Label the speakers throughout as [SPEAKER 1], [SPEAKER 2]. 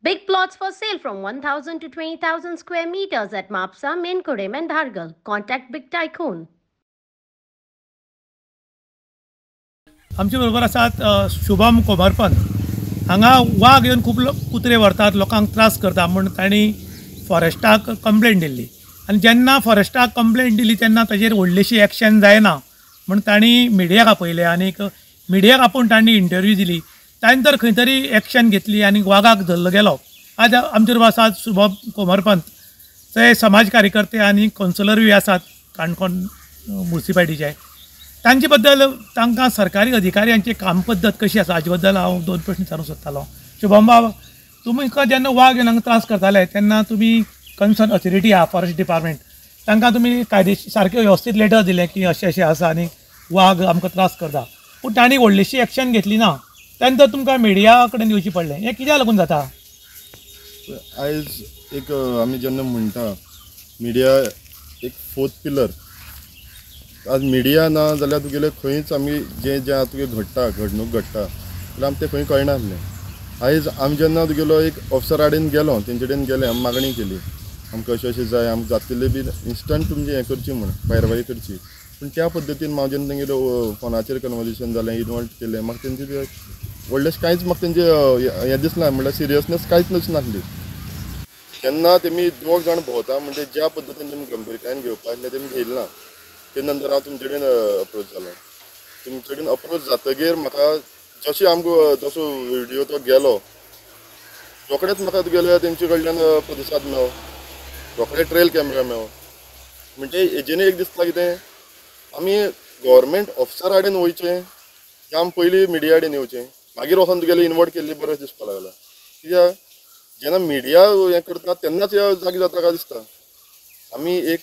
[SPEAKER 1] Big plots for sale from 1,000 to 20,000 square meters at Mapsa, Menkodem and Dhargal. Contact Big Tycoon.
[SPEAKER 2] आमचे बरोबर आसात शुभम कोमारपंत. हांगा वाघ येवन खूब कुत्रे व्हरतात, लोकांक त्रास करता म्हूण तांणी फॉरेस्टाक कंप्लेंट दिल्ली आनी जेन्ना फॉरेस्टाक कंप्लेंट दिली तेन्ना ताजेर व्हडलीशी एक्शन जायना म्हूण तांणी मिडियाक आपयलें आनीक मिडियाक आपोवन तांणी इंटरव्यू दिली. तांणी तर खंय तरी एक्शन घेतली आनी वाघाक धरलो गेलो. आज आमचे बरोबर आसात शुभम कोमारपंत, ते समाज कार्यकर्ते आनी कावन्सिलरूय आसात काणकोण म्युनिसिपालिटीचे. तांचे बद्दल तांकां सरकारी अधिकाऱ्यांची काम पद्दत कशी आसा हाजे बद्दल हांव 2 प्रश्न विचारूंक सोदतालो. शुभम बाब, तुमकां जेन्ना वाघ येवन हांगा त्रास करताले तेन्ना तुमी कन्सर्न ऑथॉरिटी आहा फॉरेस्ट डिपार्टमेंट, तांकां तुमी कायदेशीर सारकें वेवस्थीत लेटर दिलें की अशें अशें आसा आनी वाघ आमकां त्रास करता, पूण तांणी व्हडलीशी एक्शन घेतली ना. त्यानंतर तुमकां मिडिया कडेन येवचें पडलें. हें कित्याक लागून जाता?
[SPEAKER 3] आयज एक आमी जेन्ना म्हणटा मिडिया एक फोर्थ पिलर. आज मिडिया ना जाल्यार तुगेले खंयच आमी जें जें तुगे घडणूक घडटा जाल्यार आमकां तें खंय कळनासलें. आयज आमी जेन्ना तुगेलो एक ऑफिसरा कडेन गेलो, तेंचे कडेन गेले, आमी मागणी केली आमकां अशें अशें जाय, आमकां जातलें बी इन्स्टंट तुमचें हें करची म्हूण कारवाई करची. पूण त्या पद्दतीन हांव जेन्ना तेंगेलो फोनाचेर कन्वर्सेशन जालें, इनवॉल्व केलें, म्हाका तेंचे व्हडलेंशें कांयच म्हाका तेंचें हें दिसना, म्हणल्यार सिरियसनेस कांयच नासली. जेन्ना तेमी 2 जाण भोंवता म्हणजे ज्या पद्दतीन तेमी गंभीरतायेन घेवपाक आसलें तेमी घेयलें ना. ते नंतर हांव तुमचे कडेन अप्रोच जालो. तुमचे कडेन अप्रोच जातकीर म्हाका जशें आमकां जसो व्हिडियो तो गेलो रोखडेच म्हाका तुगेले तेंचे कडल्यान प्रतिसाद मेळ्ळो, रोखडे ट्रेल कॅमेरा मेळ्ळो. म्हणजे हेजेनी एक दिसता कितें आमी गव्हर्मेंट ऑफिसरा कडेन वयचें काय आमी पयलीं मिडिया कडेन येवचें, मागीर वचोन तुगेलें इनवॉल्व केल्ली बरें दिसपाक लागला. कित्याक जेन्ना मिडिया हें करता तेन्नाच ह्या जागी जाता काय दिसता. आमी एक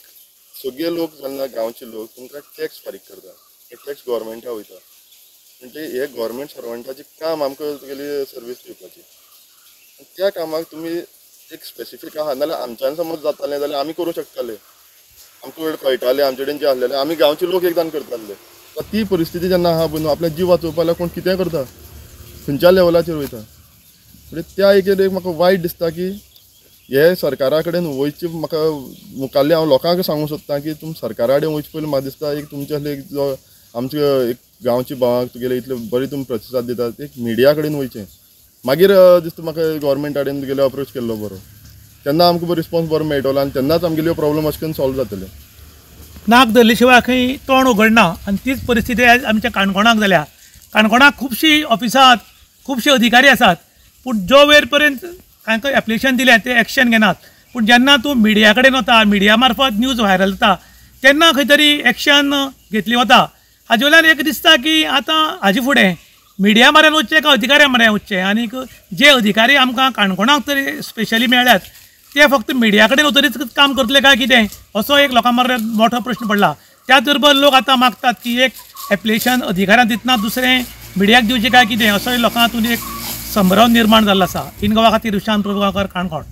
[SPEAKER 3] सगळे लोक जेन्ना गांवचे लोक तुमकां टॅक्स फारीक करता, हे टॅक्स गव्हर्मेंटा वयता, म्हणजे हे गव्हर्मेंट सर्वंटाचें काम आमकां तुगेली सर्वीस दिवपाची. त्या कामाक तुमी एक स्पेसिफीक आहा नाल्यार आमच्यान समज जातालें जाल्यार आमी करूं शकताले, आमकां कळटालें, आमचे कडेन जें आसलेलें आमी गांवचे लोक एकदां करताले. ती परिस्थिती जेन्ना आहा पळय न्हू, आपल्या जीव वाचोवपाक लागून कोण कितें करता, खंयच्या लेवलाचेर वयता. म्हणजे त्या एक म्हाका वायट दिसता की हे सरकारा कडेन वयचे. म्हाका मुखाल्ले हांव लोकांक सांगूंक सोदतां की तुमी सरकारा कडेन वयचे पयलीं म्हाका दिसता एक तुमचे एक जो आमचे एक गांवची भावाक तुगेले इतले बरी तुमी प्रतिसाद दितात, एक मिडिया कडेन वयचें. मागीर दिसता म्हाका गव्हर्मेंटा कडेन तुगेलो अप्रोच केल्लो बरो, तेन्ना आमकां रिस्पॉन्स बरो मेळटलो आनी तेन्नाच आमगेल्यो प्रॉब्लम अशें करून सॉल्व जातले.
[SPEAKER 2] नाक धरले शिवाय खंय तोंड उगडना आनी तीच परिस्थिती आयज आमच्या काणकोणाक जाल्या. काणकोणाक खुबशीं ऑफिसां आसात, खुबशे अधिकारी आसात, पूण जो वेळ पर्यंत तांकां एप्लिकेशन दिलें ते एक्शन घेनात. पूण जेन्ना तूं मिडिया कडेन वता, मिडिया मार्फत न्यूज व्हायरल जाता, तेन्ना खंय तरी एक्शन घेतली वता. हाजे वयल्यान एक दिसता की आतां हाजे फुडें मिडिया म्हऱ्यान वचचें काय अधिकाऱ्या म्हऱ्यान वचचें. आनीक जे अधिकारी आमकां काणकोणाक तरी स्पेशली मेळ्ळ्यात ते फक्त मिडिया कडेन वतरीच काम करतले काय कितें, असो एक लोकां म्हऱ्यान मोठो प्रश्न पडला. त्याच बरोबर लोक आतां मागतात की एक एप्लिकेशन अधिकाऱ्यांक दितना दुसरें मिडियाक दिवचें काय कितें, असोय लोकां हातून एक संभ्रम निर्माण जाल्लो आसा. इन गोवा खातीर विशांत प्रभुगांवकार, काणकोण.